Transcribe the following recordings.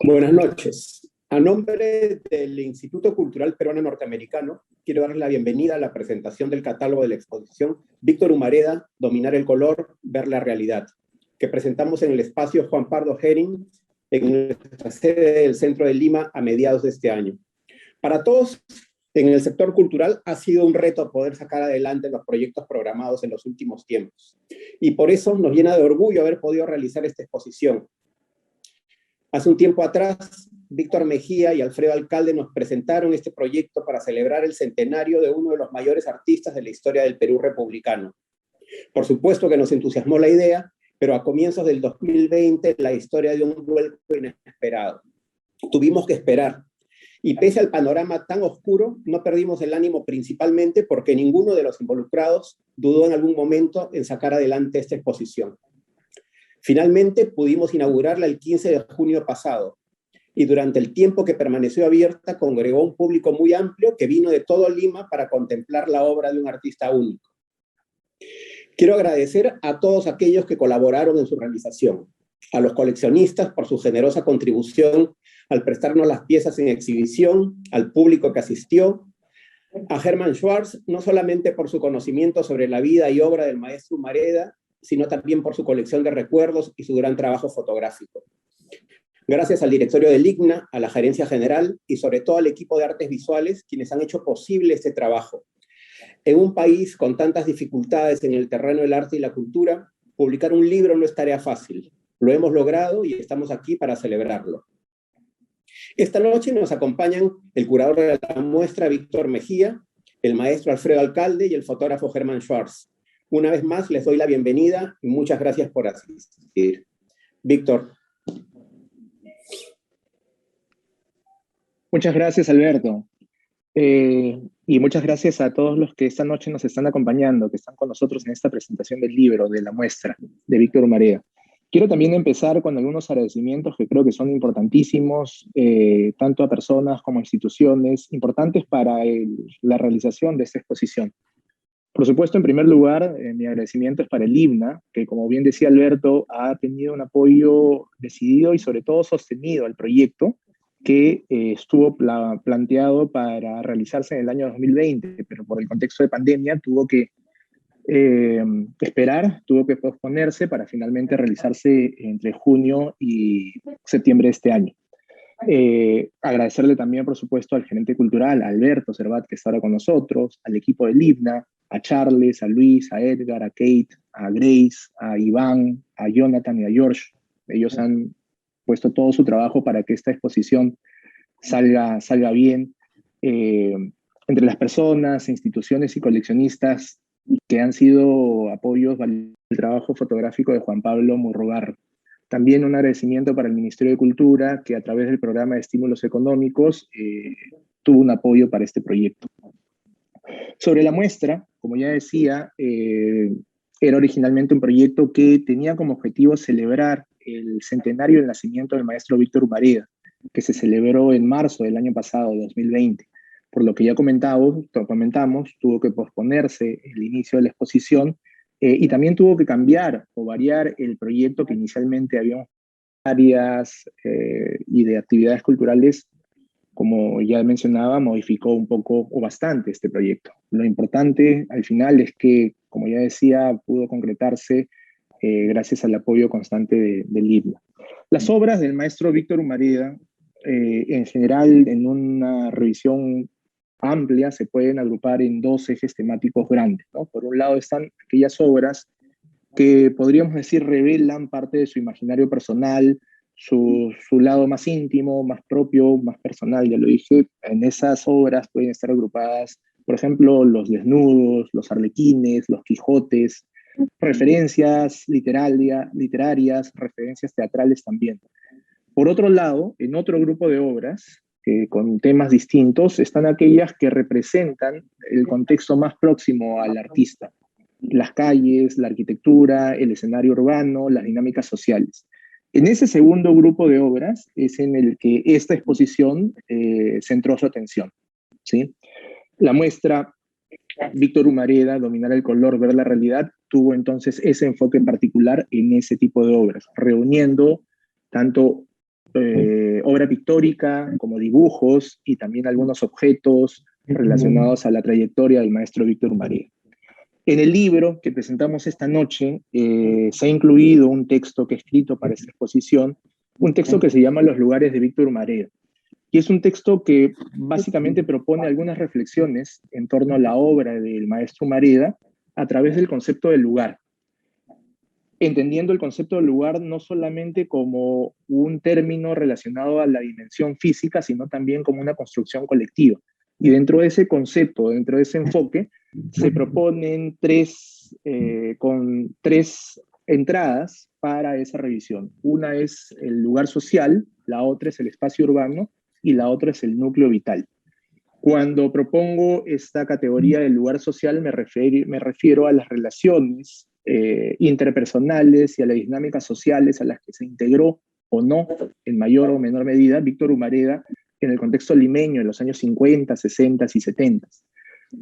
Buenas noches. A nombre del Instituto Cultural Peruano Norteamericano, quiero darles la bienvenida a la presentación del catálogo de la exposición Víctor Humareda, Dominar el color, ver la realidad, que presentamos en el espacio Juan Pardo Herring, en nuestra sede del centro de Lima a mediados de este año. Para todos en el sector cultural ha sido un reto poder sacar adelante los proyectos programados en los últimos tiempos. Y por eso nos llena de orgullo haber podido realizar esta exposición. Hace un tiempo atrás, Víctor Mejía y Alfredo Alcalde nos presentaron este proyecto para celebrar el centenario de uno de los mayores artistas de la historia del Perú republicano. Por supuesto que nos entusiasmó la idea, pero a comienzos del 2020 la historia dio un vuelco inesperado. Tuvimos que esperar. Y pese al panorama tan oscuro, no perdimos el ánimo principalmente porque ninguno de los involucrados dudó en algún momento en sacar adelante esta exposición. Finalmente pudimos inaugurarla el 15 de junio pasado y durante el tiempo que permaneció abierta congregó un público muy amplio que vino de todo Lima para contemplar la obra de un artista único. Quiero agradecer a todos aquellos que colaboraron en su realización, a los coleccionistas por su generosa contribución al prestarnos las piezas en exhibición, al público que asistió, a Hermann Schwarz, no solamente por su conocimiento sobre la vida y obra del maestro Humareda, sino también por su colección de recuerdos y su gran trabajo fotográfico. Gracias al directorio del IGNA, a la gerencia general y sobre todo al equipo de artes visuales, quienes han hecho posible este trabajo. En un país con tantas dificultades en el terreno del arte y la cultura, publicar un libro no es tarea fácil. Lo hemos logrado y estamos aquí para celebrarlo. Esta noche nos acompañan el curador de la muestra, Víctor Mejía, el maestro Alfredo Alcalde y el fotógrafo Hermann Schwarz. Una vez más les doy la bienvenida y muchas gracias por asistir. Víctor. Muchas gracias, Alberto. Y muchas gracias a todos los que esta noche nos están acompañando, que están con nosotros en esta presentación del libro, de la muestra, de Víctor Humareda. Quiero también empezar con algunos agradecimientos que creo que son importantísimos, tanto a personas como a instituciones, importantes para la realización de esta exposición. Por supuesto, en primer lugar, mi agradecimiento es para el IGNA, que como bien decía Alberto, ha tenido un apoyo decidido y sobre todo sostenido al proyecto, que estuvo planteado para realizarse en el año 2020, pero por el contexto de pandemia tuvo que esperar, tuvo que posponerse para finalmente realizarse entre junio y septiembre de este año. Agradecerle también, por supuesto, al gerente cultural, a Alberto Servat, que está ahora con nosotros, al equipo del IGNA, a Charles, a Luis, a Edgar, a Kate, a Grace, a Iván, a Jonathan y a George. Ellos han puesto todo su trabajo para que esta exposición salga bien. Entre las personas, instituciones y coleccionistas que han sido apoyos al trabajo fotográfico de Juan Pablo Murrugarro. También un agradecimiento para el Ministerio de Cultura, que a través del programa de estímulos económicos tuvo un apoyo para este proyecto. Sobre la muestra, como ya decía, era originalmente un proyecto que tenía como objetivo celebrar el centenario del nacimiento del maestro Víctor Humareda, que se celebró en marzo del año pasado, 2020. Por lo que ya comentamos, tuvo que posponerse el inicio de la exposición y también tuvo que cambiar o variar el proyecto que inicialmente había áreas y de actividades culturales. Como ya mencionaba, modificó un poco o bastante este proyecto. Lo importante al final es que, como ya decía, pudo concretarse gracias al apoyo constante del IGNA. Las obras del maestro Víctor Humareda, en general, en una revisión amplia, se pueden agrupar en dos ejes temáticos grandes, ¿no? Por un lado están aquellas obras que podríamos decir revelan parte de su imaginario personal, su lado más íntimo, más propio, más personal, ya lo dije. En esas obras pueden estar agrupadas, por ejemplo, los desnudos, los arlequines, los quijotes, referencias literarias, referencias teatrales también. Por otro lado, en otro grupo de obras, con temas distintos, están aquellas que representan el contexto más próximo al artista. Las calles, la arquitectura, el escenario urbano, las dinámicas sociales. En ese segundo grupo de obras es en el que esta exposición centró su atención, ¿sí? La muestra Víctor Humareda, Dominar el color, ver la realidad, tuvo entonces ese enfoque particular en ese tipo de obras, reuniendo tanto obra pictórica, como dibujos y también algunos objetos relacionados a la trayectoria del maestro Víctor Humareda. En el libro que presentamos esta noche se ha incluido un texto que he escrito para esta exposición, un texto que se llama Los lugares de Víctor Humareda, y es un texto que básicamente propone algunas reflexiones en torno a la obra del maestro Humareda a través del concepto del lugar, entendiendo el concepto del lugar no solamente como un término relacionado a la dimensión física, sino también como una construcción colectiva. Y dentro de ese concepto, dentro de ese enfoque, se proponen tres entradas para esa revisión. Una es el lugar social, la otra es el espacio urbano y la otra es el núcleo vital. Cuando propongo esta categoría del lugar social, me refiero a las relaciones interpersonales y a las dinámicas sociales a las que se integró o no, en mayor o menor medida, Víctor Humareda en el contexto limeño en los años 50, 60 y 70.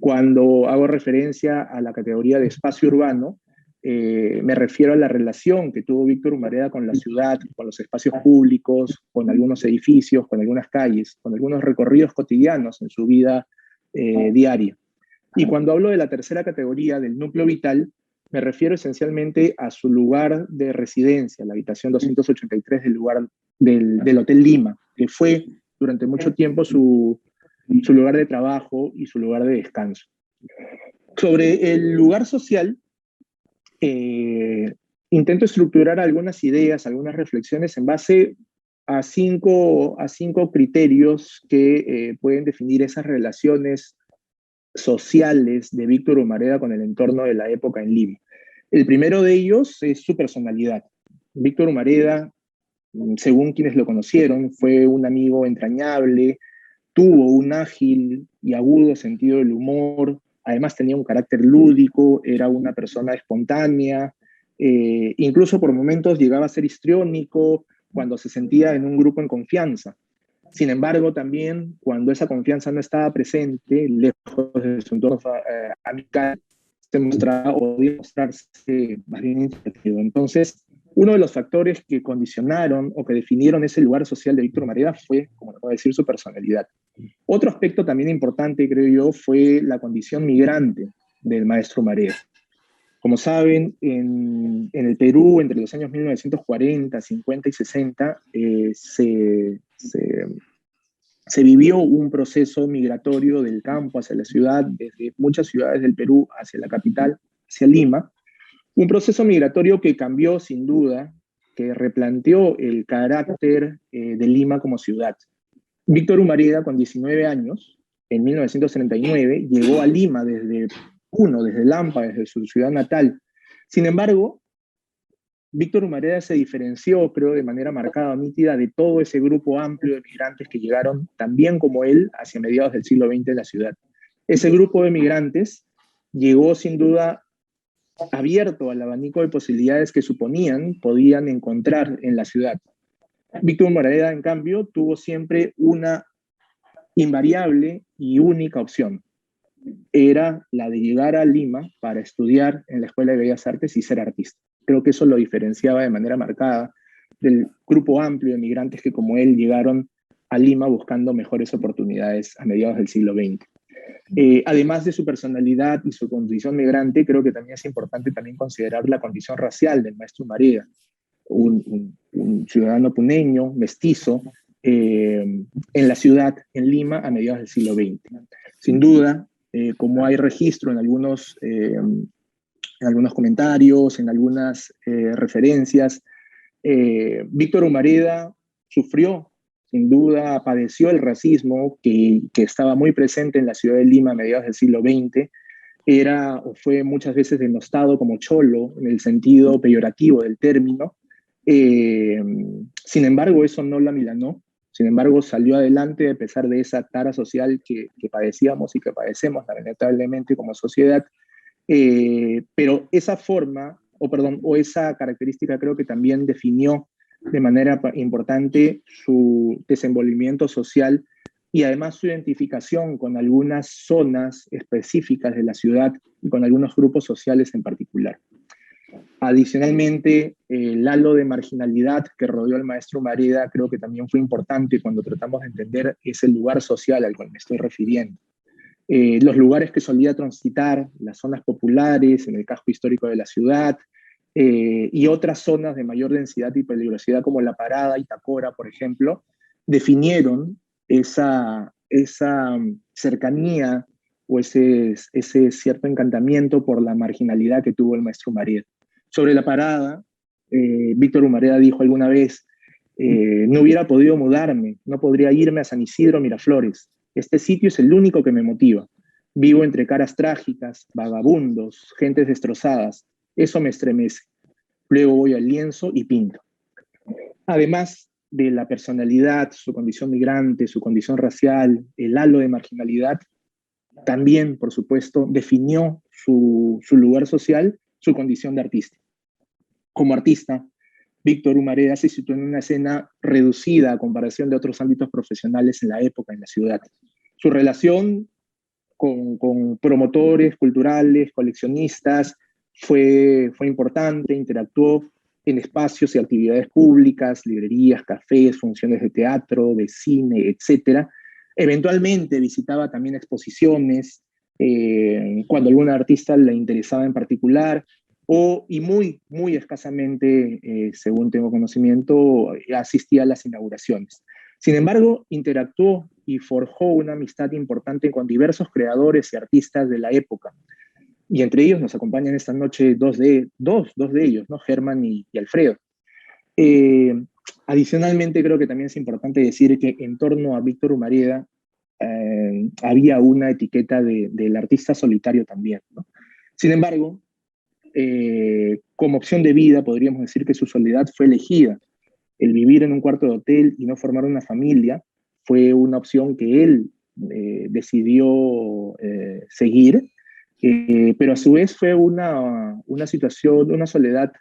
Cuando hago referencia a la categoría de espacio urbano, me refiero a la relación que tuvo Víctor Humareda con la ciudad, con los espacios públicos, con algunos edificios, con algunas calles, con algunos recorridos cotidianos en su vida diaria. Y cuando hablo de la tercera categoría, del núcleo vital, me refiero esencialmente a su lugar de residencia, la habitación 283 del Hotel Lima, que fue durante mucho tiempo su lugar de trabajo y su lugar de descanso. Sobre el lugar social, intento estructurar algunas ideas, algunas reflexiones en base a cinco criterios que pueden definir esas relaciones sociales de Víctor Humareda con el entorno de la época en Lima. El primero de ellos es su personalidad. Víctor Humareda, según quienes lo conocieron, fue un amigo entrañable, tuvo un ágil y agudo sentido del humor, además tenía un carácter lúdico, era una persona espontánea, incluso por momentos llegaba a ser histriónico cuando se sentía en un grupo en confianza. Sin embargo, también cuando esa confianza no estaba presente, lejos de su entorno amical, se mostraba o podía mostrarse más bien introvertido. Entonces, uno de los factores que condicionaron o que definieron ese lugar social de Víctor Humareda fue, como le puedo decir, su personalidad. Otro aspecto también importante, creo yo, fue la condición migrante del maestro Humareda. Como saben, en el Perú, entre los años 1940, 50 y 60, se vivió un proceso migratorio del campo hacia la ciudad, desde muchas ciudades del Perú hacia la capital, hacia Lima. Un proceso migratorio que cambió sin duda, que replanteó el carácter de Lima como ciudad. Víctor Humareda, con 19 años, en 1939, llegó a Lima desde Puno, desde Lampa, desde su ciudad natal. Sin embargo, Víctor Humareda se diferenció, creo, de manera marcada, nítida, de todo ese grupo amplio de migrantes que llegaron, también como él, hacia mediados del siglo XX en la ciudad. Ese grupo de migrantes llegó sin duda abierto al abanico de posibilidades que podían encontrar en la ciudad. Víctor Humareda, en cambio, tuvo siempre una invariable y única opción. Era la de llegar a Lima para estudiar en la Escuela de Bellas Artes y ser artista. Creo que eso lo diferenciaba de manera marcada del grupo amplio de migrantes que, como él, llegaron a Lima buscando mejores oportunidades a mediados del siglo XX. Además de su personalidad y su condición migrante, creo que también es importante también considerar la condición racial del maestro Humareda, un ciudadano puneño, mestizo, en la ciudad, en Lima, a mediados del siglo XX. Sin duda, como hay registro en algunos comentarios, en algunas referencias, Víctor Humareda sufrió, sin duda, padeció el racismo que estaba muy presente en la ciudad de Lima a mediados del siglo XX. Era o fue muchas veces denostado como cholo, en el sentido peyorativo del término. Sin embargo, eso no lo amilanó. Sin embargo, salió adelante a pesar de esa tara social que padecíamos y que padecemos lamentablemente como sociedad. Pero esa forma, o esa característica creo que también definió de manera importante su desenvolvimiento social y además su identificación con algunas zonas específicas de la ciudad y con algunos grupos sociales en particular. Adicionalmente, el halo de marginalidad que rodeó al maestro Humareda creo que también fue importante cuando tratamos de entender ese lugar social al cual me estoy refiriendo. Los lugares que solía transitar, las zonas populares, en el casco histórico de la ciudad, y otras zonas de mayor densidad y peligrosidad como La Parada y Tacora, por ejemplo, definieron esa cercanía o ese cierto encantamiento por la marginalidad que tuvo el maestro Humareda. Sobre La Parada, Víctor Humareda dijo alguna vez, no hubiera podido mudarme, no podría irme a San Isidro, Miraflores. Este sitio es el único que me motiva. Vivo entre caras trágicas, vagabundos, gentes destrozadas. Eso me estremece. Luego voy al lienzo y pinto. Además de la personalidad, su condición migrante, su condición racial, el halo de marginalidad, también, por supuesto, definió su lugar social, su condición de artista. Como artista, Víctor Humareda se situó en una escena reducida a comparación de otros ámbitos profesionales en la época, en la ciudad. Su relación con promotores culturales, coleccionistas, fue importante, interactuó en espacios y actividades públicas, librerías, cafés, funciones de teatro, de cine, etc. Eventualmente visitaba también exposiciones, cuando algún artista le interesaba en particular, y muy escasamente, según tengo conocimiento, asistía a las inauguraciones. Sin embargo, interactuó y forjó una amistad importante con diversos creadores y artistas de la época. Y entre ellos nos acompañan esta noche dos de ellos, ¿no? Germán y Alfredo. Adicionalmente, creo que también es importante decir que en torno a Víctor Humareda había una etiqueta del artista solitario también, ¿no? Sin embargo, como opción de vida, podríamos decir que su soledad fue elegida. El vivir en un cuarto de hotel y no formar una familia fue una opción que él decidió seguir, pero a su vez fue una situación, una soledad,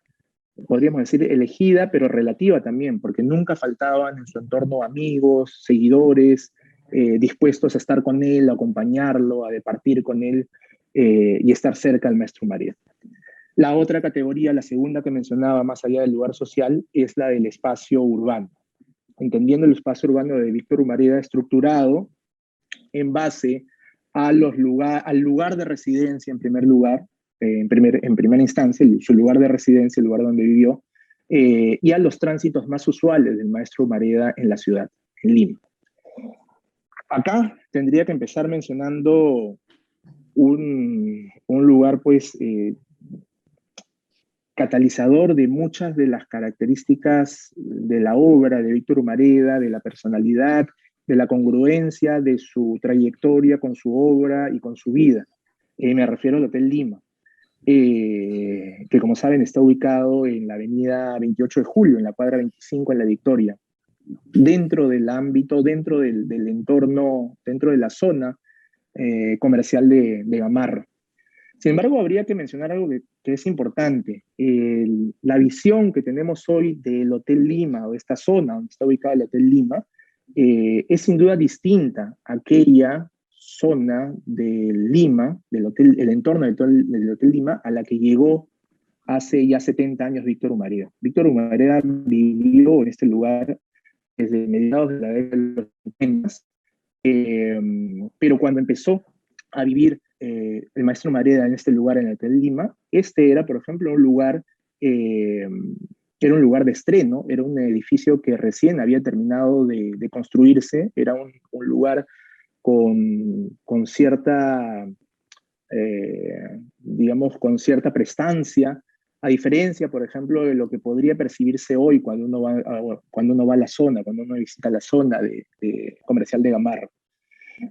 podríamos decir, elegida, pero relativa también, porque nunca faltaban en su entorno amigos, seguidores, dispuestos a estar con él, a acompañarlo, a departir con él y estar cerca al maestro Humareda. La otra categoría, la segunda que mencionaba, más allá del lugar social, es la del espacio urbano. Entendiendo el espacio urbano de Víctor Humareda estructurado en base al lugar de residencia, en primer lugar, en primera instancia, su lugar de residencia, el lugar donde vivió, y a los tránsitos más usuales del maestro Humareda en la ciudad, en Lima. Acá tendría que empezar mencionando un lugar, pues, catalizador de muchas de las características de la obra de Víctor Humareda, de la personalidad, de la congruencia de su trayectoria con su obra y con su vida. Me refiero al Hotel Lima, que como saben está ubicado en la avenida 28 de Julio, en la cuadra 25 en La Victoria, dentro del ámbito, dentro del entorno, dentro de la zona comercial de Gamarra. Sin embargo, habría que mencionar algo que es importante. La visión que tenemos hoy del Hotel Lima, o esta zona donde está ubicado el Hotel Lima, es sin duda distinta a aquella zona de Lima, el entorno del Hotel Lima, a la que llegó hace ya 70 años Víctor Humareda. Víctor Humareda vivió en este lugar desde mediados de la década de los 70, pero cuando empezó a vivir el maestro Humareda en este lugar, en el Hotel Lima, este era, por ejemplo, un lugar, era un lugar de estreno, era un edificio que recién había terminado de construirse, era un lugar con cierta, digamos, con cierta prestancia, a diferencia, por ejemplo, de lo que podría percibirse hoy cuando uno va a la zona, cuando uno visita la zona comercial de Gamarra.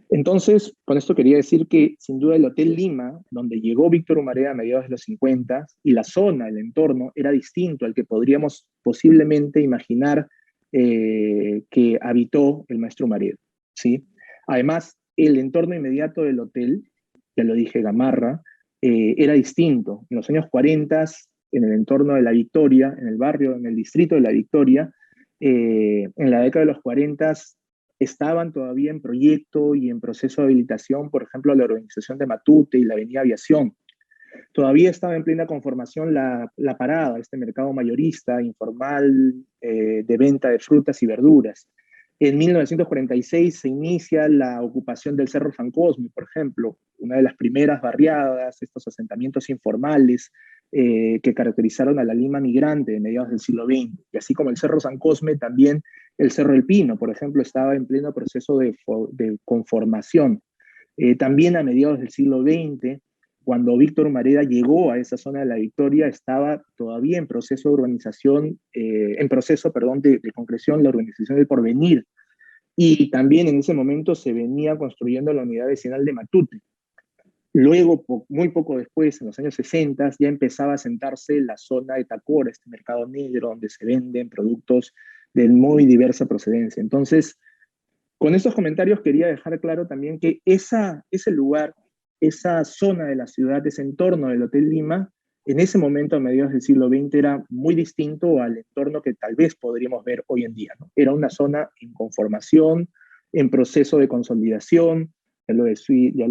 Entonces, con esto quería decir que, sin duda, el Hotel Lima, donde llegó Víctor Humareda a mediados de los 50, y la zona, el entorno, era distinto al que podríamos posiblemente imaginar que habitó el maestro Humareda, ¿sí? Además, el entorno inmediato del hotel, ya lo dije, Gamarra, era distinto. En los años 40, en el entorno de La Victoria, en el barrio, en el distrito de La Victoria, en la década de los 40, estaban todavía en proyecto y en proceso de habilitación, por ejemplo, la organización de Matute y la Avenida Aviación. Todavía estaba en plena conformación la Parada, este mercado mayorista, informal, de venta de frutas y verduras. En 1946 se inicia la ocupación del Cerro San Cosme, por ejemplo, una de las primeras barriadas, estos asentamientos informales que caracterizaron a la Lima migrante de mediados del siglo XX. Y así como el Cerro San Cosme, también el Cerro El Pino, por ejemplo, estaba en pleno proceso de conformación. También a mediados del siglo XX, cuando Víctor Humareda llegó a esa zona de la Victoria, estaba todavía en proceso de urbanización, de concreción, la urbanización del Porvenir. Y también en ese momento se venía construyendo la unidad vecinal de Matute. Luego, muy poco después, en los años 60, ya empezaba a sentarse la zona de Tacora, este mercado negro donde se venden productos de muy diversa procedencia. Entonces, con estos comentarios quería dejar claro también que ese lugar, esa zona de la ciudad, ese entorno del Hotel Lima, en ese momento, a mediados del siglo XX, era muy distinto al entorno que tal vez podríamos ver hoy en día, ¿no? Era una zona en conformación, en proceso de consolidación, ya lo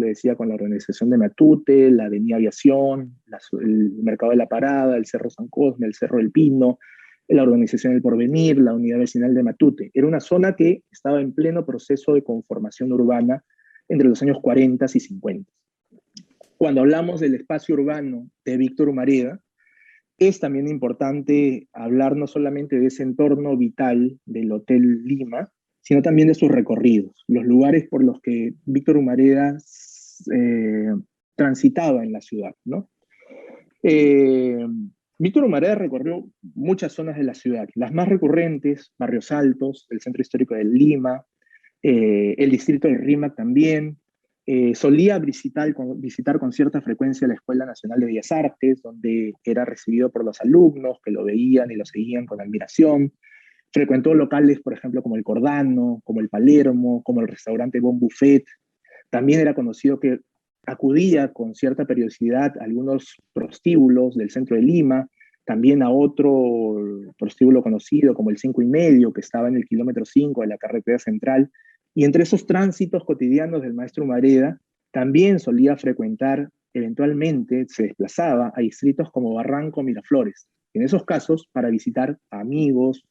decía con la organización de Matute, la Avenida Aviación, el Mercado de la Parada, el Cerro San Cosme, el Cerro del Pino, la Organización del Porvenir, la Unidad Vecinal de Matute. Era una zona que estaba en pleno proceso de conformación urbana entre los años 40 y 50. Cuando hablamos del espacio urbano de Víctor Humareda, es también importante hablar no solamente de ese entorno vital del Hotel Lima, sino también de sus recorridos, los lugares por los que Víctor Humareda transitaba en la ciudad, ¿no? Víctor Humareda recorrió muchas zonas de la ciudad, las más recurrentes, Barrios Altos, el centro histórico de Lima, el distrito del Rímac también. Solía visitar con cierta frecuencia la Escuela Nacional de Bellas Artes, donde era recibido por los alumnos que lo veían y lo seguían con admiración. Frecuentó locales, por ejemplo, como el Cordano, como el Palermo, como el restaurante Bon Buffet. También era conocido que acudía con cierta periodicidad a algunos prostíbulos del centro de Lima, también a otro prostíbulo conocido como el 5 y medio, que estaba en el kilómetro 5 de la carretera central. Y entre esos tránsitos cotidianos del maestro Humareda, también solía frecuentar, eventualmente se desplazaba a distritos como Barranco, Miraflores, en esos casos para visitar a amigos,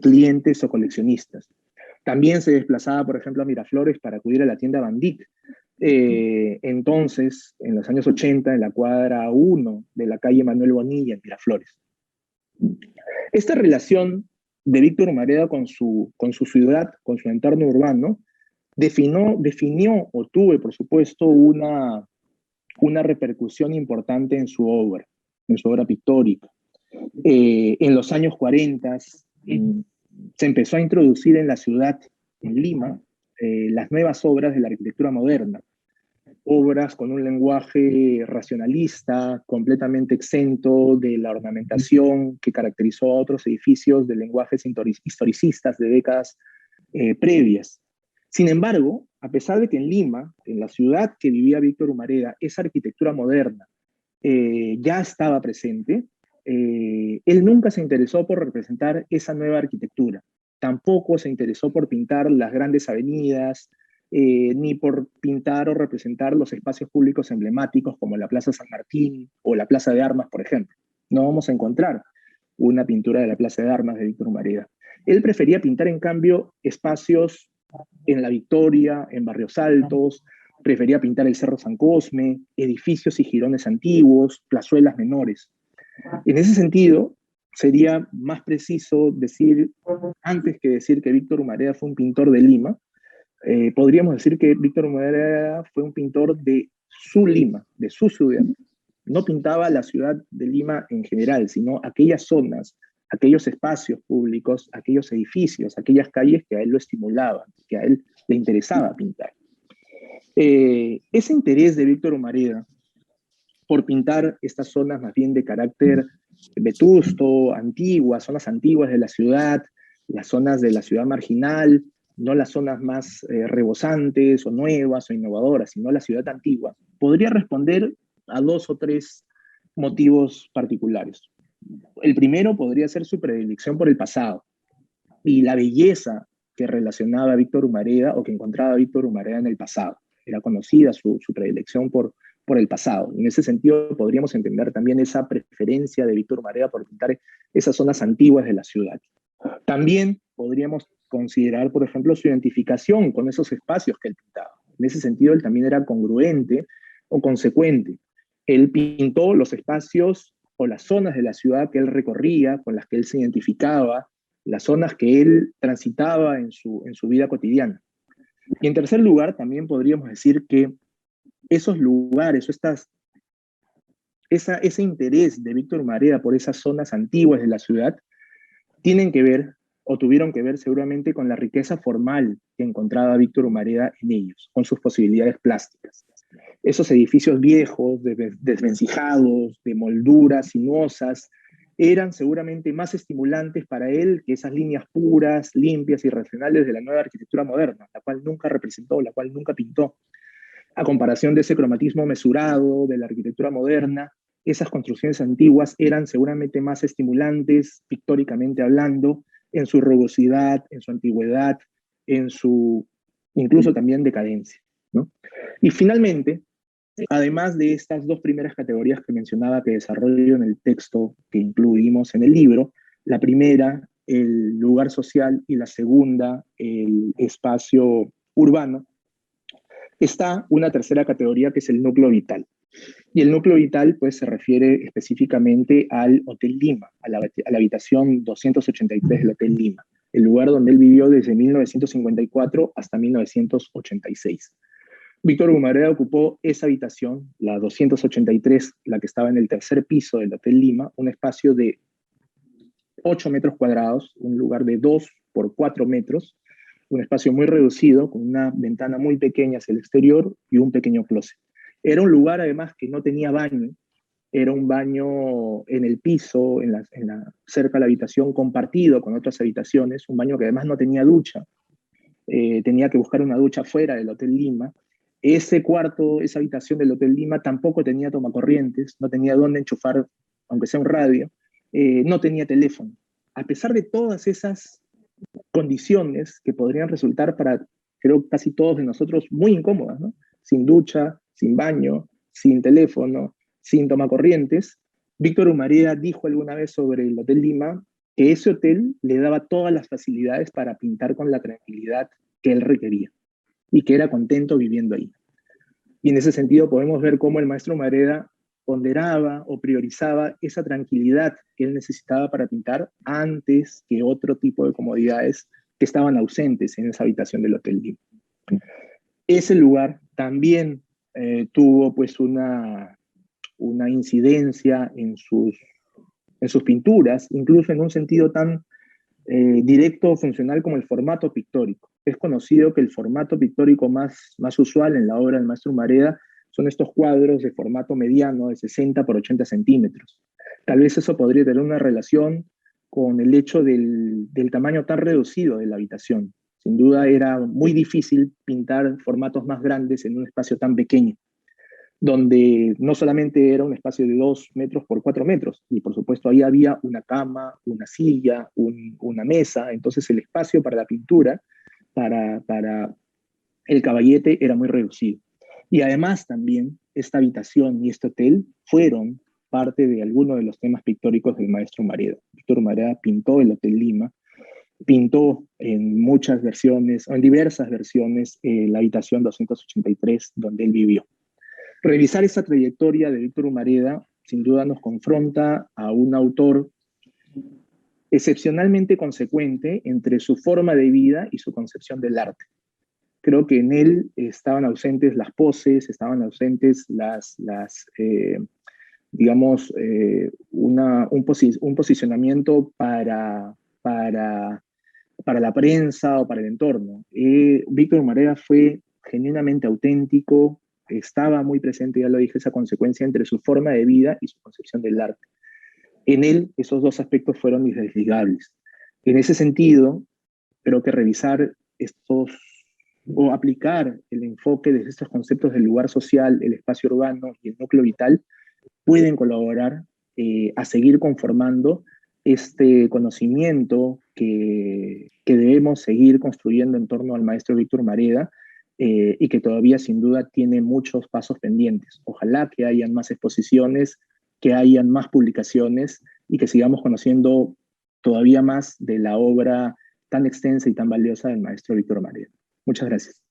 clientes o coleccionistas. También se desplazaba, por ejemplo, a Miraflores para acudir a la tienda Bandit. Entonces, en los años 80, en la cuadra 1 de la calle Manuel Bonilla, en Miraflores. Esta relación de Víctor Humareda con su ciudad, con su entorno urbano, definió o tuvo, por supuesto, una repercusión importante en su obra pictórica. En los años 40 se empezó a introducir en la ciudad, en Lima, las nuevas obras de la arquitectura moderna, obras con un lenguaje racionalista, completamente exento de la ornamentación que caracterizó a otros edificios de lenguajes historicistas de décadas previas. Sin embargo, a pesar de que en Lima, en la ciudad que vivía Víctor Humareda, esa arquitectura moderna ya estaba presente, él nunca se interesó por representar esa nueva arquitectura. Tampoco se interesó por pintar las grandes avenidas, ni por pintar o representar los espacios públicos emblemáticos como la Plaza San Martín o la Plaza de Armas, por ejemplo. No vamos a encontrar una pintura de la Plaza de Armas de Víctor Humareda. Él prefería pintar, en cambio, espacios en La Victoria, en Barrios Altos, prefería pintar el Cerro San Cosme, edificios y jirones antiguos, plazuelas menores. En ese sentido, sería más preciso decir, antes que decir que Víctor Humareda fue un pintor de Lima, podríamos decir que Víctor Humareda fue un pintor de su Lima, de su ciudad. No pintaba la ciudad de Lima en general, sino aquellas zonas, aquellos espacios públicos, aquellos edificios, aquellas calles que a él lo estimulaban, que a él le interesaba pintar. Ese interés de Víctor Humareda por pintar estas zonas más bien de carácter vetusto, antiguas, zonas antiguas de la ciudad, las zonas de la ciudad marginal, no las zonas más rebosantes o nuevas o innovadoras, sino la ciudad antigua, podría responder a 2 o 3 motivos particulares. El primero podría ser su predilección por el pasado y la belleza que relacionaba a Víctor Humareda o que encontraba a Víctor Humareda en el pasado. Era conocida su predilección por por el pasado. En ese sentido, podríamos entender también esa preferencia de Víctor Humareda por pintar esas zonas antiguas de la ciudad. También podríamos considerar, por ejemplo, su identificación con esos espacios que él pintaba. En ese sentido, él también era congruente o consecuente. Él pintó los espacios o las zonas de la ciudad que él recorría, con las que él se identificaba, las zonas que él transitaba en su vida cotidiana. Y en tercer lugar, también podríamos decir que esos lugares, ese interés de Víctor Humareda por esas zonas antiguas de la ciudad, tienen que ver, o tuvieron que ver seguramente con la riqueza formal que encontraba Víctor Humareda en ellos, con sus posibilidades plásticas. Esos edificios viejos, desvencijados, de molduras sinuosas, eran seguramente más estimulantes para él que esas líneas puras, limpias y racionales de la nueva arquitectura moderna, la cual nunca representó, la cual nunca pintó. A comparación de ese cromatismo mesurado de la arquitectura moderna, esas construcciones antiguas eran seguramente más estimulantes, pictóricamente hablando, en su rugosidad, en su antigüedad, en su incluso también decadencia, ¿no? Y finalmente, además de estas dos primeras categorías que mencionaba que desarrollo en el texto que incluimos en el libro, la primera, el lugar social, y la segunda, el espacio urbano, está una tercera categoría que es el núcleo vital. Y el núcleo vital pues se refiere específicamente al Hotel Lima, a la habitación 283 del Hotel Lima, el lugar donde él vivió desde 1954 hasta 1986. Víctor Humareda ocupó esa habitación, la 283, la que estaba en el tercer piso del Hotel Lima, un espacio de 8 metros cuadrados, un lugar de 2 por 4 metros, un espacio muy reducido, con una ventana muy pequeña hacia el exterior y un pequeño closet. Era un lugar además que no tenía baño, era un baño en el piso, cerca de la habitación, compartido con otras habitaciones, un baño que además no tenía ducha, tenía que buscar una ducha fuera del Hotel Lima. Ese cuarto, esa habitación del Hotel Lima tampoco tenía tomacorrientes, no tenía dónde enchufar, aunque sea un radio, no tenía teléfono. A pesar de todas esas condiciones que podrían resultar para, creo, casi todos de nosotros muy incómodas, ¿no? Sin ducha, sin baño, sin teléfono, sin tomacorrientes, Víctor Humareda dijo alguna vez sobre el Hotel Lima que ese hotel le daba todas las facilidades para pintar con la tranquilidad que él requería y que era contento viviendo ahí. Y en ese sentido podemos ver cómo el maestro Humareda ponderaba o priorizaba esa tranquilidad que él necesitaba para pintar antes que otro tipo de comodidades que estaban ausentes en esa habitación del Hotel Lima. Ese lugar también tuvo pues una incidencia en sus pinturas, incluso en un sentido tan directo o funcional como el formato pictórico. Es conocido que el formato pictórico más usual en la obra del maestro Humareda son estos cuadros de formato mediano de 60 por 80 centímetros. Tal vez eso podría tener una relación con el hecho del tamaño tan reducido de la habitación. Sin duda era muy difícil pintar formatos más grandes en un espacio tan pequeño, donde no solamente era un espacio de 2 metros por 4 metros, y por supuesto ahí había una cama, una silla, una mesa, entonces el espacio para la pintura, para el caballete era muy reducido. Y además también esta habitación y este hotel fueron parte de algunos de los temas pictóricos del maestro Humareda. Víctor Humareda pintó el Hotel Lima, pintó en muchas versiones, o en diversas versiones, la habitación 283 donde él vivió. Revisar esa trayectoria de Víctor Humareda sin duda nos confronta a un autor excepcionalmente consecuente entre su forma de vida y su concepción del arte. Creo que en él estaban ausentes las poses, estaban ausentes un posicionamiento para la prensa o para el entorno. Víctor Humareda fue genuinamente auténtico, estaba muy presente, ya lo dije, esa consecuencia entre su forma de vida y su concepción del arte. En él, esos dos aspectos fueron desligables. En ese sentido, creo que revisar o aplicar el enfoque de estos conceptos del lugar social, el espacio urbano y el núcleo vital pueden colaborar a seguir conformando este conocimiento que debemos seguir construyendo en torno al maestro Víctor Humareda, y que todavía sin duda tiene muchos pasos pendientes. Ojalá que hayan más exposiciones, que hayan más publicaciones y que sigamos conociendo todavía más de la obra tan extensa y tan valiosa del maestro Víctor Umareda. Muchas gracias.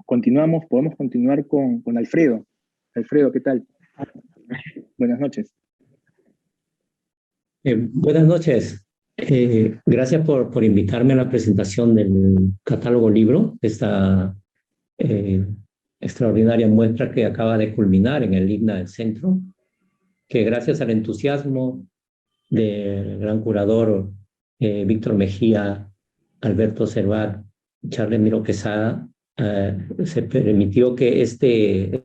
Continuamos, podemos continuar con Alfredo. Alfredo, ¿qué tal? Buenas noches. Buenas noches. Gracias por invitarme a la presentación del catálogo libro, esta extraordinaria muestra que acaba de culminar en el IGNA del Centro, que gracias al entusiasmo del gran curador Víctor Mejía, Alberto Servat, Charles Miro Quesada, se permitió que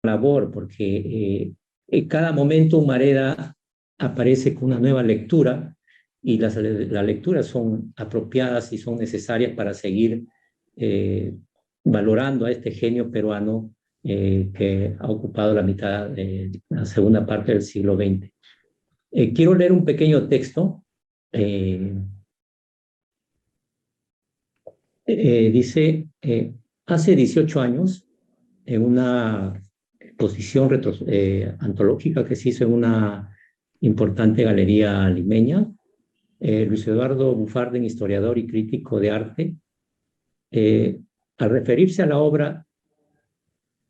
labor, porque en cada momento Umareda aparece con una nueva lectura y las lecturas son apropiadas y son necesarias para seguir valorando a este genio peruano que ha ocupado la mitad de la segunda parte del siglo XX. Quiero leer un pequeño texto. Dice, hace 18 años, en una exposición antológica que se hizo en una importante galería limeña, Luis Eduardo Bufarden, historiador y crítico de arte, al referirse a la obra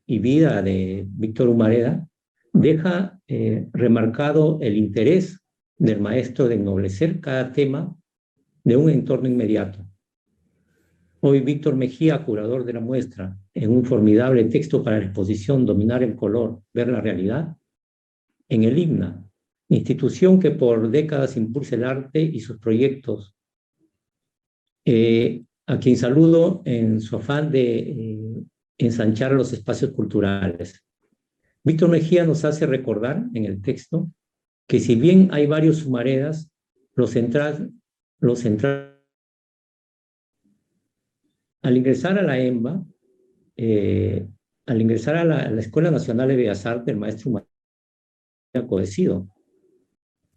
y vida de Víctor Umareda, deja remarcado el interés del maestro de ennoblecer cada tema de un entorno inmediato. Hoy Víctor Mejía, curador de la muestra, en un formidable texto para la exposición Dominar el color, ver la realidad, en el IGNA, institución que por décadas impulsa el arte y sus proyectos, a quien saludo en su afán de ensanchar los espacios culturales. Víctor Mejía nos hace recordar en el texto que si bien hay varios Umaredas, lo central al ingresar a la EMBA, al ingresar a la Escuela Nacional de Bellas Artes, el maestro Umareda Codecido,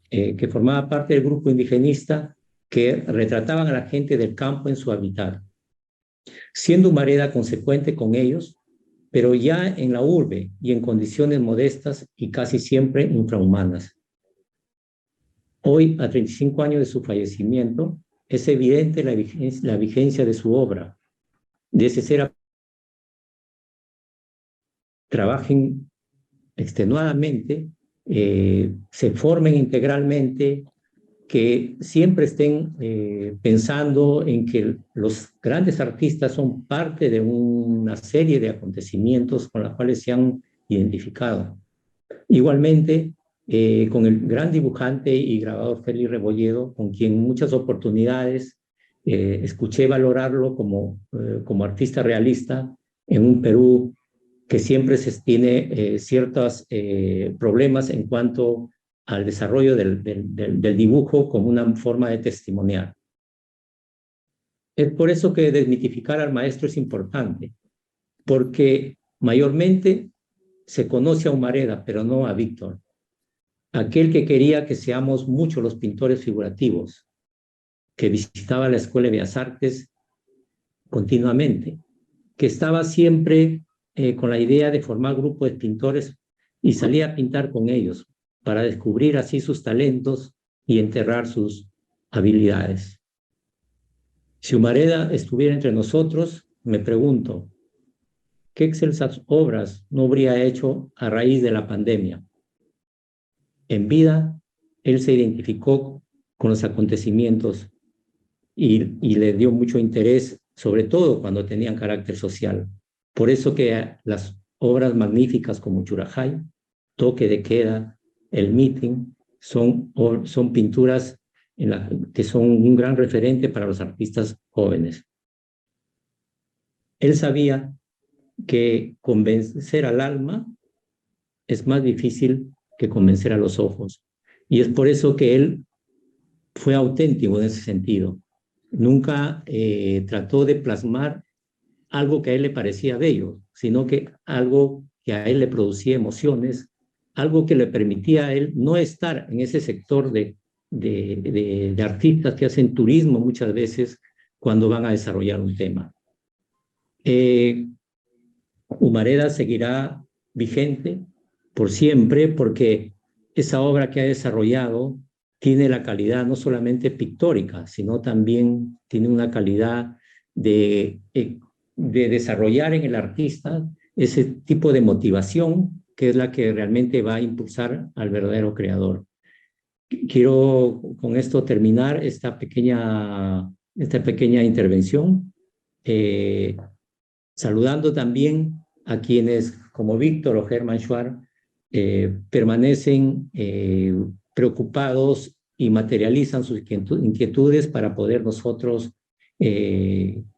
que formaba parte del grupo indigenista que retrataban a la gente del campo en su hábitat, siendo Umareda consecuente con ellos, pero ya en la urbe y en condiciones modestas y casi siempre infrahumanas. Hoy, a 35 años de su fallecimiento, es evidente la vigencia de su obra, de ese ser. Trabajen extenuadamente, se formen integralmente, que siempre estén pensando en que los grandes artistas son parte de una serie de acontecimientos con los cuales se han identificado. Igualmente, con el gran dibujante y grabador Félix Rebolledo, con quien en muchas oportunidades escuché valorarlo como artista realista en un Perú que siempre tiene ciertos problemas en cuanto al desarrollo del dibujo como una forma de testimoniar. Es por eso que desmitificar al maestro es importante, porque mayormente se conoce a Umareda, pero no a Víctor, aquel que quería que seamos muchos los pintores figurativos, que visitaba la Escuela de Bellas Artes continuamente, que estaba siempre con la idea de formar grupos de pintores y salía a pintar con ellos para descubrir así sus talentos y enterrar sus habilidades. Si Umareda estuviera entre nosotros, me pregunto, ¿qué excelsas obras no habría hecho a raíz de la pandemia? En vida, él se identificó con los acontecimientos y le dio mucho interés, sobre todo cuando tenían carácter social. Por eso que las obras magníficas como Churajay, Toque de Queda, El Meeting, son pinturas que son un gran referente para los artistas jóvenes. Él sabía que convencer al alma es más difícil que convencer a los ojos. Y es por eso que él fue auténtico en ese sentido. Nunca trató de plasmar algo que a él le parecía bello, sino que algo que a él le producía emociones, algo que le permitía a él no estar en ese sector de de artistas que hacen turismo muchas veces cuando van a desarrollar un tema. Humareda seguirá vigente por siempre porque esa obra que ha desarrollado tiene la calidad no solamente pictórica, sino también tiene una calidad de desarrollar en el artista ese tipo de motivación que es la que realmente va a impulsar al verdadero creador. Quiero con esto terminar esta pequeña intervención, saludando también a quienes, como Víctor o Germán Schwarz, permanecen preocupados y materializan sus inquietudes para poder nosotros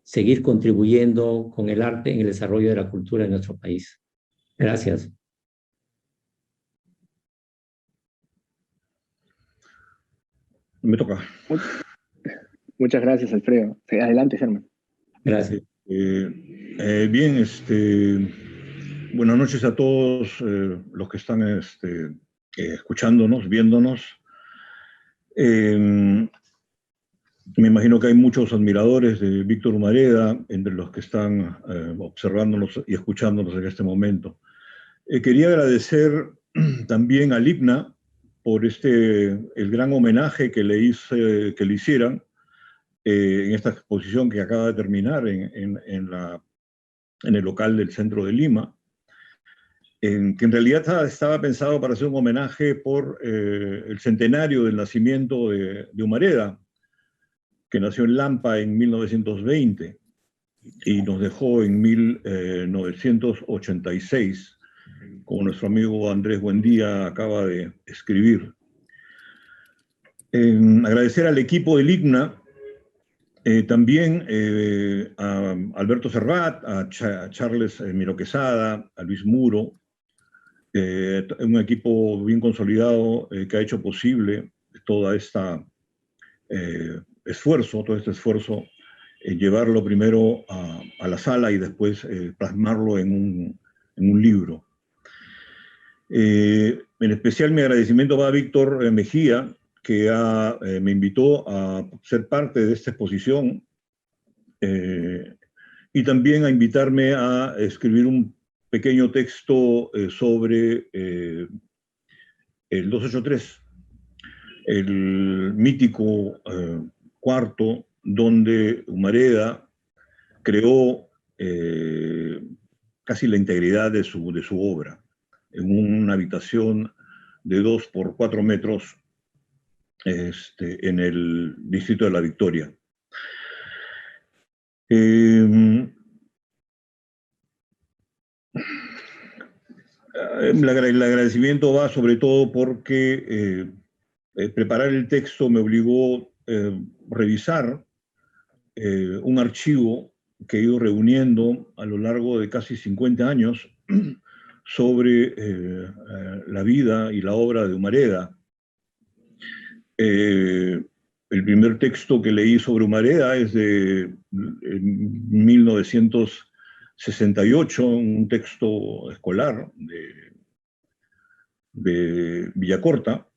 seguir contribuyendo con el arte en el desarrollo de la cultura de nuestro país. Gracias. Me toca. Muchas gracias, Alfredo. Adelante, Germán. Gracias. Bien, buenas noches a todos los que están escuchándonos, viéndonos. Me imagino que hay muchos admiradores de Víctor Humareda, entre los que están observándonos y escuchándonos en este momento. Quería agradecer también al IPNA por el gran homenaje que le hicieran en esta exposición que acaba de terminar en el local del centro de Lima, que en realidad estaba pensado para hacer un homenaje por el centenario del nacimiento de Humareda, que nació en Lampa en 1920 y nos dejó en 1986, como nuestro amigo Andrés Buendía acaba de escribir. Agradecer al equipo del ICNA, también a Alberto Servat, a Charles Miro Quesada, a Luis Muro, un equipo bien consolidado que ha hecho posible todo este esfuerzo, llevarlo primero a la sala y después plasmarlo en un libro. En especial mi agradecimiento va a Víctor Mejía, que me invitó a ser parte de esta exposición y también a invitarme a escribir un pequeño texto sobre el 283, el mítico cuarto donde Humareda creó casi la integridad de su obra, en una habitación de 2 por 4 metros en el distrito de La Victoria. El agradecimiento va sobre todo porque preparar el texto me obligó a revisar un archivo que he ido reuniendo a lo largo de casi 50 años sobre la vida y la obra de Humareda. El primer texto que leí sobre Humareda es de 1968, un texto escolar de Villacorta,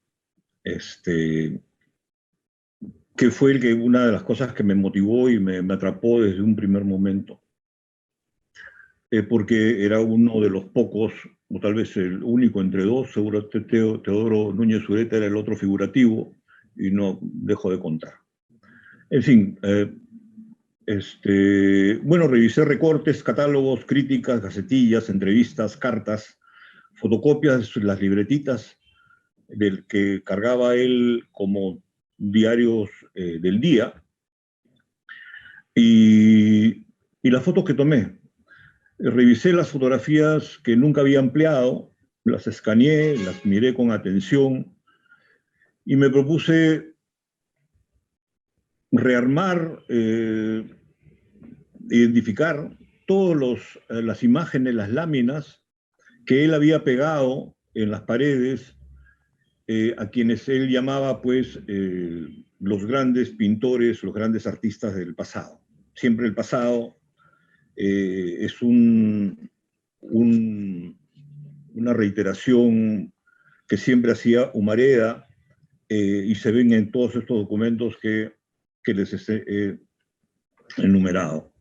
que fue una de las cosas que me motivó y me atrapó desde un primer momento. Porque era uno de los pocos, o tal vez el único entre dos, seguro Teodoro Núñez Ureta era el otro figurativo, y no dejo de contar. En fin, bueno, revisé recortes, catálogos, críticas, gacetillas, entrevistas, cartas, fotocopias, las libretitas del que cargaba él como diarios del día, y las fotos que tomé. Revisé las fotografías que nunca había ampliado, las escaneé, las miré con atención y me propuse rearmar, identificar todas las imágenes, las láminas que él había pegado en las paredes, a quienes él llamaba pues los grandes pintores, los grandes artistas del pasado. Siempre el pasado es una reiteración que siempre hacía Humareda y se ven en todos estos documentos que les he enumerado.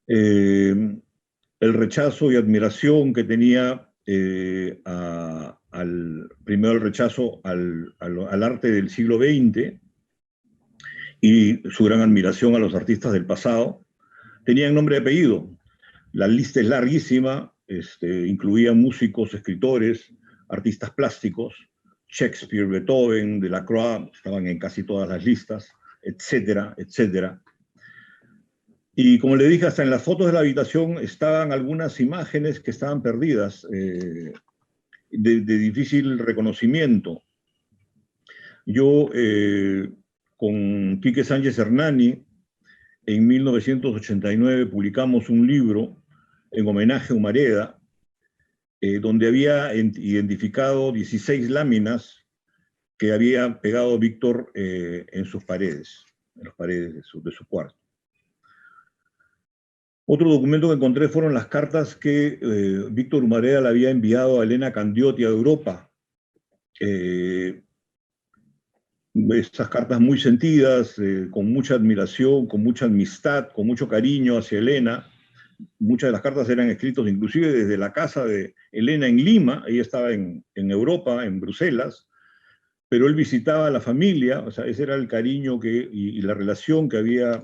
El rechazo y admiración que tenía primero el rechazo al arte del siglo XX y su gran admiración a los artistas del pasado, tenían nombre y apellido. La lista es larguísima, incluía músicos, escritores, artistas plásticos, Shakespeare, Beethoven, Delacroix, estaban en casi todas las listas, etcétera, etcétera. Y como le dije, hasta en las fotos de la habitación estaban algunas imágenes que estaban perdidas, de difícil reconocimiento. Yo, con Quique Sánchez Hernani, en 1989 publicamos un libro en homenaje a Humareda, donde había identificado 16 láminas que había pegado Víctor en sus paredes, en las paredes de su cuarto. Otro documento que encontré fueron las cartas que Víctor Humareda le había enviado a Elena Candioti a Europa. Estas cartas muy sentidas, con mucha admiración, con mucha amistad, con mucho cariño hacia Elena. Muchas de las cartas eran escritas inclusive desde la casa de Elena en Lima. Ella estaba en Europa, en Bruselas, pero él visitaba a la familia. O sea, ese era el cariño y la relación que había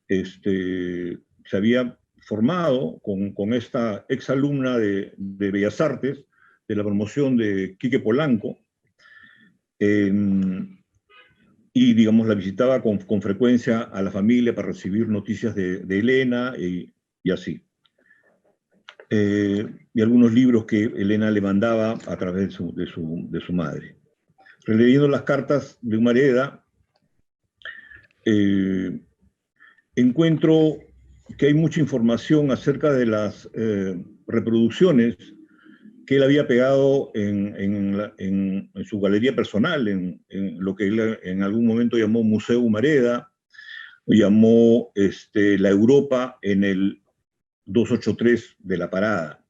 se había formado con esta exalumna de Bellas Artes, de la promoción de Quique Polanco, y, digamos, la visitaba con frecuencia a la familia para recibir noticias de Elena y así. Y algunos libros que Elena le mandaba a través de su madre. Releyendo las cartas de Humareda, encuentro que hay mucha información acerca de las reproducciones que él había pegado en su galería personal, en lo que él en algún momento llamó Museo Humareda, llamó la Europa en el 283 de la Parada.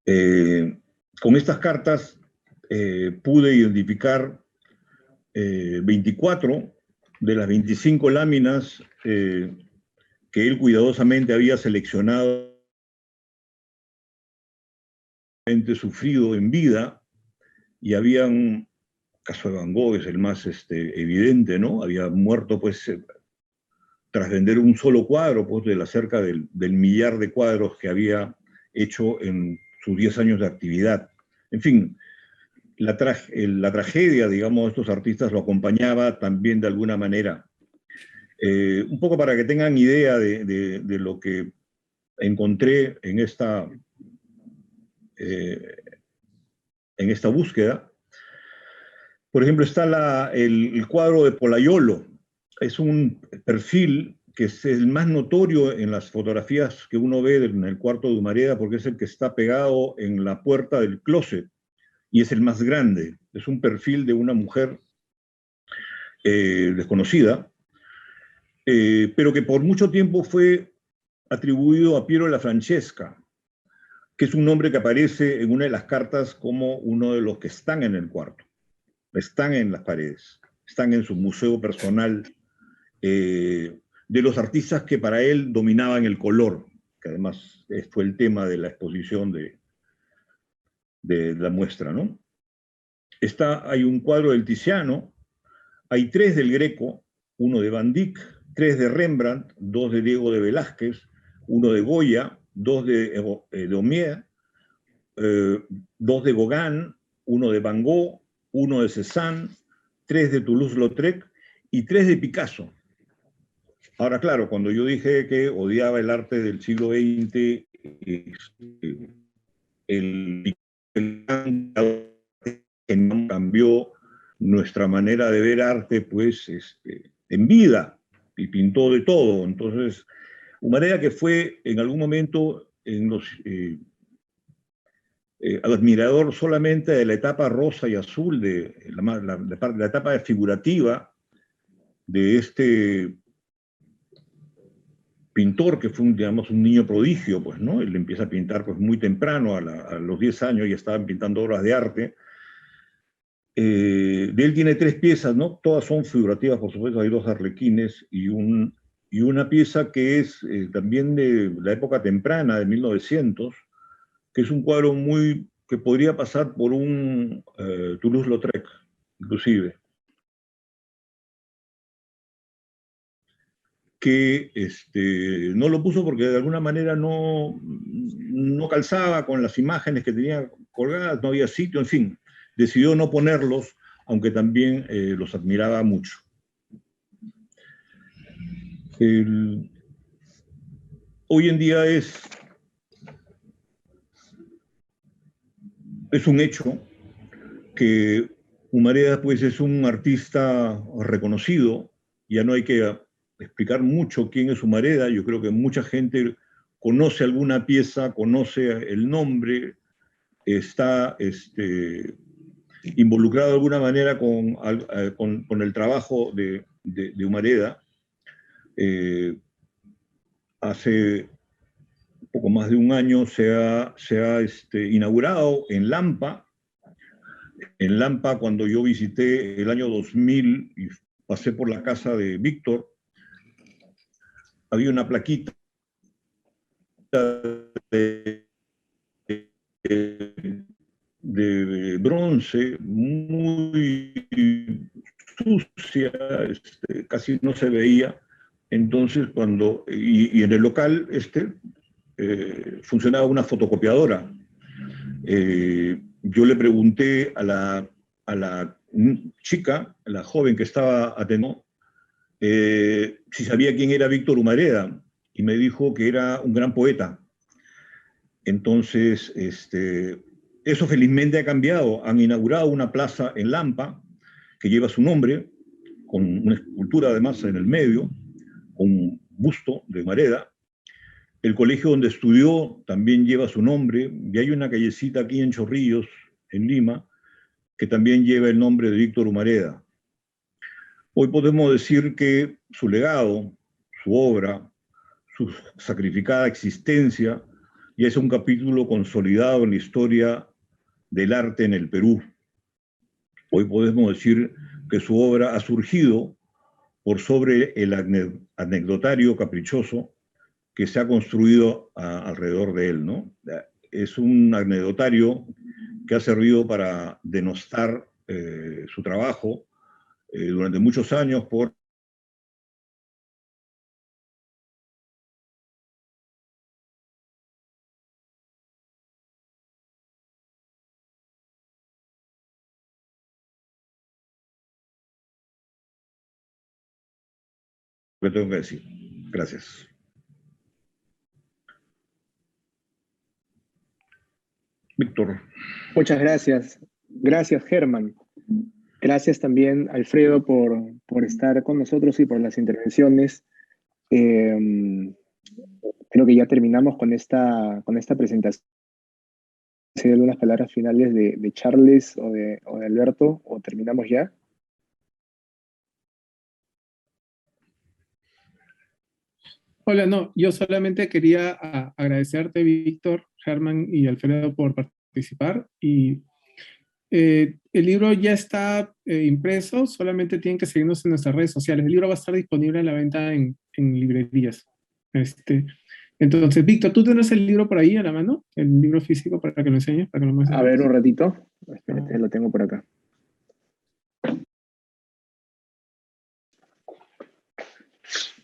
Con estas cartas pude identificar 24 de las 25 láminas que él cuidadosamente había seleccionado, sufrido en vida, y había un caso de Van Gogh, es el más evidente, ¿no? Había muerto, pues, tras vender un solo cuadro, pues, de cerca del millar de cuadros que había hecho en sus 10 años de actividad. En fin, la tragedia, digamos, de estos artistas lo acompañaba también de alguna manera. Un poco para que tengan idea de lo que encontré en esta búsqueda. Por ejemplo, está el cuadro de Pollaiolo. Es un perfil que es el más notorio en las fotografías que uno ve en el cuarto de Humareda, porque es el que está pegado en la puerta del closet y es el más grande. Es un perfil de una mujer desconocida, pero que por mucho tiempo fue atribuido a Piero della Francesca, que es un nombre que aparece en una de las cartas como uno de los que están en el cuarto, están en las paredes, están en su museo personal, de los artistas que para él dominaban el color, que además fue el tema de la exposición de la muestra, ¿no? Hay un cuadro del Tiziano, hay 3 del Greco, 1 de Van Dyck, 3 de Rembrandt, 2 de Diego de Velázquez, 1 de Goya, 2 de Daumier, 2 de Gauguin, 1 de Van Gogh, 1 de Cézanne, 3 de Toulouse-Lautrec y 3 de Picasso. Ahora, claro, cuando yo dije que odiaba el arte del siglo XX, el cambió nuestra manera de ver arte, pues, en vida, y pintó de todo. Entonces, Humareda, que fue en algún momento admirador solamente de la etapa rosa y azul, de la etapa figurativa de este pintor que fue, digamos, un niño prodigio, pues, ¿no? Él empieza a pintar, pues, muy temprano, a los 10 años ya estaban pintando obras de arte. De él tiene 3 piezas, ¿no? Todas son figurativas, por supuesto, hay 2 arlequines y una pieza que es también de la época temprana, de 1900, que es un cuadro que podría pasar por un Toulouse-Lautrec, inclusive, que no lo puso porque de alguna manera no calzaba con las imágenes que tenía colgadas, no había sitio, en fin, decidió no ponerlos, aunque también los admiraba mucho. Hoy en día es un hecho que Humareda pues es un artista reconocido, ya no hay que explicar mucho quién es Humareda, yo creo que mucha gente conoce alguna pieza, conoce el nombre, está involucrado de alguna manera con el trabajo de Humareda. Hace poco más de un año se ha inaugurado en Lampa. En Lampa, cuando yo visité el año 2000 y pasé por la casa de Víctor, había una plaquita de bronce muy sucia, casi no se veía. Entonces, y en el local funcionaba una fotocopiadora. Yo le pregunté a la chica, a la joven que estaba atendiendo, si sabía quién era Víctor Humareda, y me dijo que era un gran poeta. Entonces, eso felizmente ha cambiado. Han inaugurado una plaza en Lampa que lleva su nombre, con una escultura además en el medio, con un busto de Humareda. El colegio donde estudió también lleva su nombre, y hay una callecita aquí en Chorrillos, en Lima, que también lleva el nombre de Víctor Humareda. Hoy podemos decir que su legado, su obra, su sacrificada existencia, ya es un capítulo consolidado en la historia del arte en el Perú. Hoy podemos decir que su obra ha surgido por sobre el anecdotario caprichoso que se ha construido alrededor de él, ¿no? Es un anecdotario que ha servido para denostar su trabajo durante muchos años por lo que tengo que decir. Gracias. Víctor. Muchas gracias. Gracias, Germán. Gracias también, Alfredo, por estar con nosotros y por las intervenciones. Creo que ya terminamos con esta presentación. ¿Hay algunas palabras finales de Charles o de Alberto? ¿O terminamos ya? Hola, no, yo solamente quería agradecerte, Víctor, Germán y Alfredo por participar. Y el libro ya está impreso, solamente tienen que seguirnos en nuestras redes sociales. El libro va a estar disponible a la venta en librerías. Entonces, Víctor, ¿tú tienes el libro por ahí a la mano? ¿El libro físico para que lo enseñes? Para que lo muestres. A ver, un ratito. Espérate, lo tengo por acá.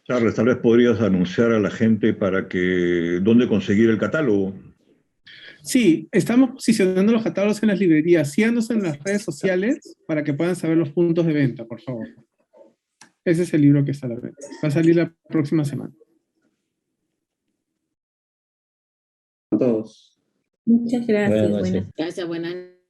Charles, tal vez podrías anunciar a la gente dónde conseguir el catálogo. Sí, estamos posicionando los catálogos en las librerías. Síganos en las redes sociales para que puedan saber los puntos de venta, por favor. Ese es el libro que está a la venta. Va a salir la próxima semana. A todos. Muchas gracias. Buenas noches. Gracias, buenas noches.